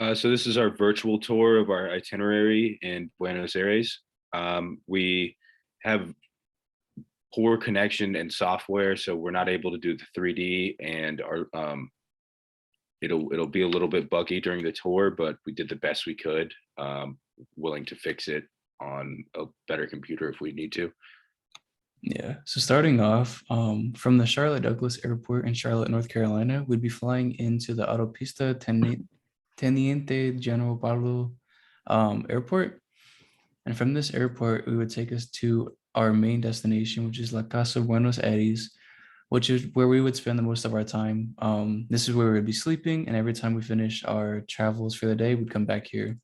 So this is our virtual tour of our itinerary in Buenos Aires. We have poor connection and software, so we're not able to do the 3D, and our it'll be a little bit buggy during the tour, but we did the best we could. Willing to fix it on a better computer if we need to. Yeah. So starting off, from the Charlotte Douglas Airport in Charlotte, North Carolina, we'd be flying into the Autopista Teniente General Pablo Airport. And from this airport, we would take us to our main destination, which is La Casa Buenos Aires, which is where we would spend the most of our time. This is where we would be sleeping, and every time we finish our travels for the day, we'd come back here.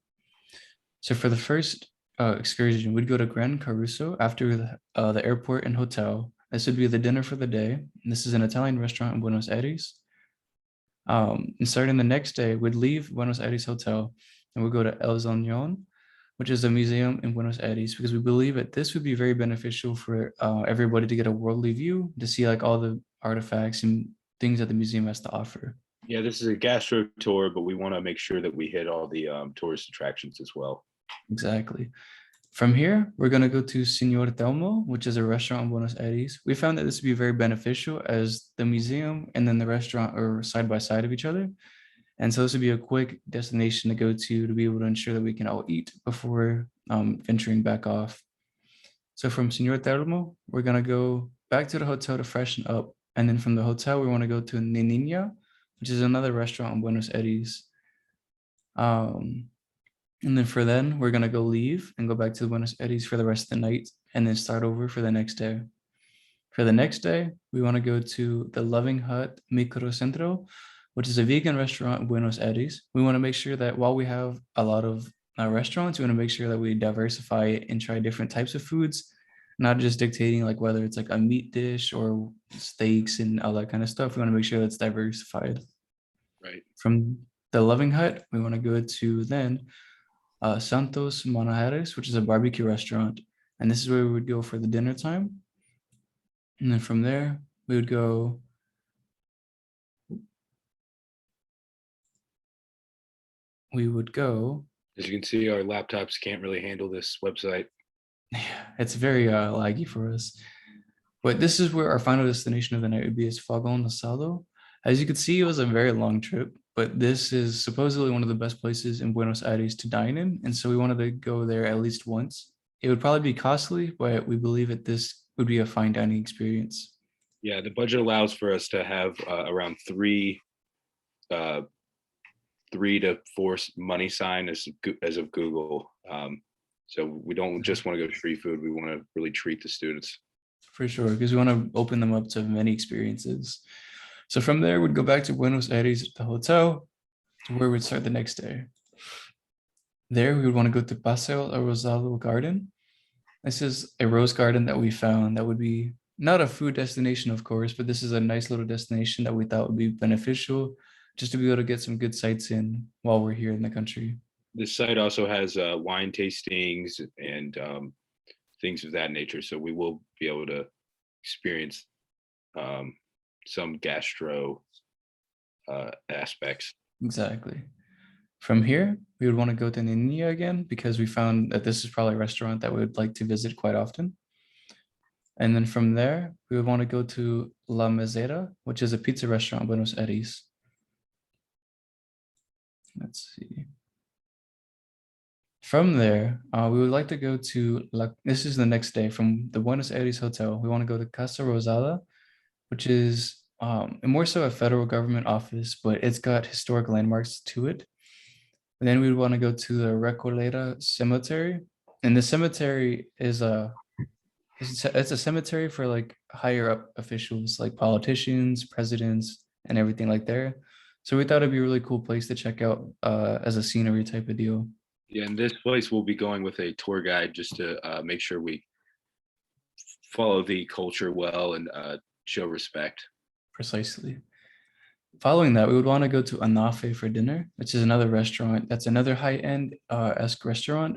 So for the first excursion, we'd go to Gran Caruso after the airport and hotel. This would be the dinner for the day. And this is an Italian restaurant in Buenos Aires. And starting the next day, we'd leave Buenos Aires Hotel and we'd go to El Zonion, which is a museum in Buenos Aires, because we believe that this would be very beneficial for everybody to get a worldly view, to see like all the artifacts and things that the museum has to offer. Yeah, this is a gastro tour, but we want to make sure that we hit all the tourist attractions as well. Exactly. From here, we're going to go to Señor Telmo, which is a restaurant in Buenos Aires. We found that this would be very beneficial as the museum and then the restaurant are side by side of each other. And so this would be a quick destination to go to be able to ensure that we can all eat before venturing back off. So from Señor Telmo, we're going to go back to the hotel to freshen up. And then from the hotel, we want to go to Nenina, which is another restaurant in Buenos Aires. And then for then, we're gonna go leave and go back to Buenos Aires for the rest of the night and then start over for the next day. For the next day, we wanna go to the Loving Hut Microcentro, which is a vegan restaurant in Buenos Aires. We wanna make sure that while we have a lot of restaurants, we wanna make sure that we diversify it and try different types of foods, not just dictating like whether it's like a meat dish or steaks and all that kind of stuff. We wanna make sure that's diversified. Right. From the Loving Hut, we wanna go to then Santos Manajares, which is a barbecue restaurant. And this is where we would go for the dinner time. And then from there, we would go. As you can see, our laptops can't really handle this website. Yeah, it's very laggy for us. But this is where our final destination of the night would be, is Fogón Asado. As you can see, it was a very long trip, but this is supposedly one of the best places in Buenos Aires to dine in. And so we wanted to go there at least once. It would probably be costly, but we believe that this would be a fine dining experience. Yeah, the budget allows for us to have around uh, 3 to 4 money sign as of Google. So we don't just want to go to free food. We want to really treat the students. For sure, because we want to open them up to many experiences. So from there, we'd go back to Buenos Aires, the hotel, to where we'd start the next day. There, we would want to go to Paseo El Rosado Garden. This is a rose garden that we found that would be not a food destination, of course, but this is a nice little destination that we thought would be beneficial just to be able to get some good sights in while we're here in the country. This site also has wine tastings and things of that nature. So we will be able to experience some gastro aspects. Exactly. From here, we would want to go to Ninia again because we found that this is probably a restaurant that we would like to visit quite often. And then from there, we would want to go to La Mesera, which is a pizza restaurant in Buenos Aires. Let's see. From there, we would like to go to, this is the next day from the Buenos Aires hotel. We want to go to Casa Rosada, which is more so a federal government office, but it's got historic landmarks to it. And then we would want to go to the Recoleta Cemetery. And the cemetery is it's a cemetery for like higher up officials, like politicians, presidents, and everything like there. So we thought it'd be a really cool place to check out as a scenery type of deal. Yeah, in this place we'll be going with a tour guide just to make sure we follow the culture well and show respect. Precisely. Following that, we would want to go to Anafe for dinner, which is another restaurant. That's another high-end esque restaurant.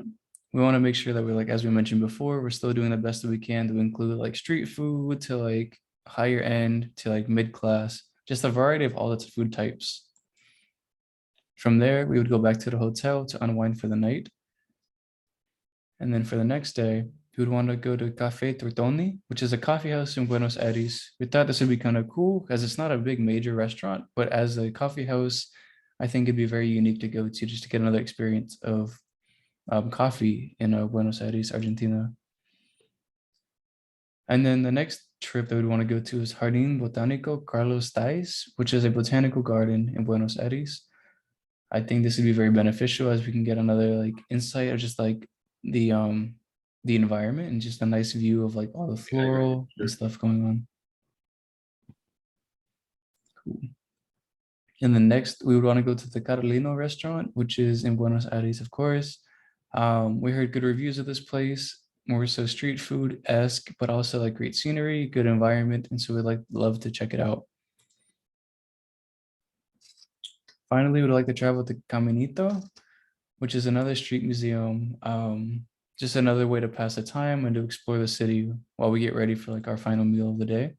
We want to make sure that we're like, as we mentioned before, we're still doing the best that we can to include like street food to like higher end to like mid-class, just a variety of all its food types. From there, we would go back to the hotel to unwind for the night. And then for the next day, we would want to go to Cafe Tortoni, which is a coffee house in Buenos Aires. We thought this would be kind of cool because it's not a big major restaurant, but as a coffee house, I think it'd be very unique to go to just to get another experience of coffee in Buenos Aires, Argentina. And then the next trip that we'd want to go to is Jardín Botánico Carlos Tais, which is a botanical garden in Buenos Aires. I think this would be very beneficial as we can get another like insight of just like the environment and just a nice view of like all the I agree. floral and Sure. stuff going on. Cool. And then next we would want to go to the Carolino restaurant, which is in Buenos Aires, of course. We heard good reviews of this place, more so street food-esque, but also like great scenery, good environment, and so we'd like love to check it out. Finally, we'd like to travel to Caminito, which is another street museum. Just another way to pass the time and to explore the city while we get ready for like our final meal of the day.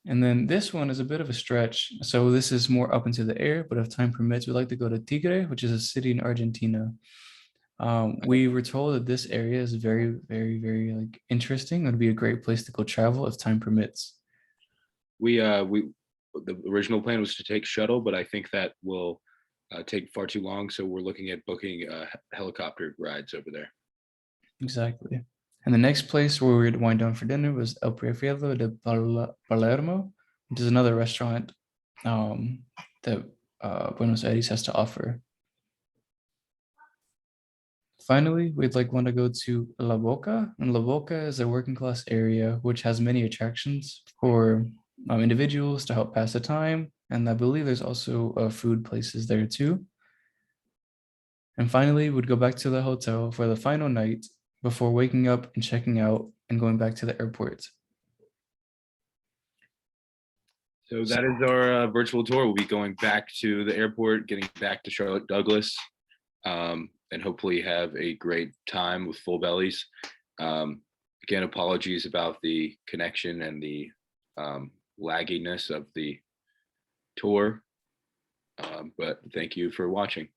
And then this one is a bit of a stretch. So this is more up into the air, but if time permits, we'd like to go to Tigre, which is a city in Argentina. We were told that this area is very, very, very like interesting. It would be a great place to go travel if time permits. We the original plan was to take shuttle, but I think that will take far too long. So we're looking at booking helicopter rides over there. Exactly. And the next place where we'd wind down for dinner was El Prefiedo de Palermo, which is another restaurant that Buenos Aires has to offer. Finally, we'd like want to go to La Boca, and La Boca is a working class area which has many attractions for individuals to help pass the time, and I believe there's also food places there too. And finally, we'd go back to the hotel for the final night before waking up and checking out and going back to the airport. So that is our virtual tour. We'll be going back to the airport, getting back to Charlotte Douglas, and hopefully have a great time with full bellies. Again, apologies about the connection and the lagginess of the tour, but thank you for watching.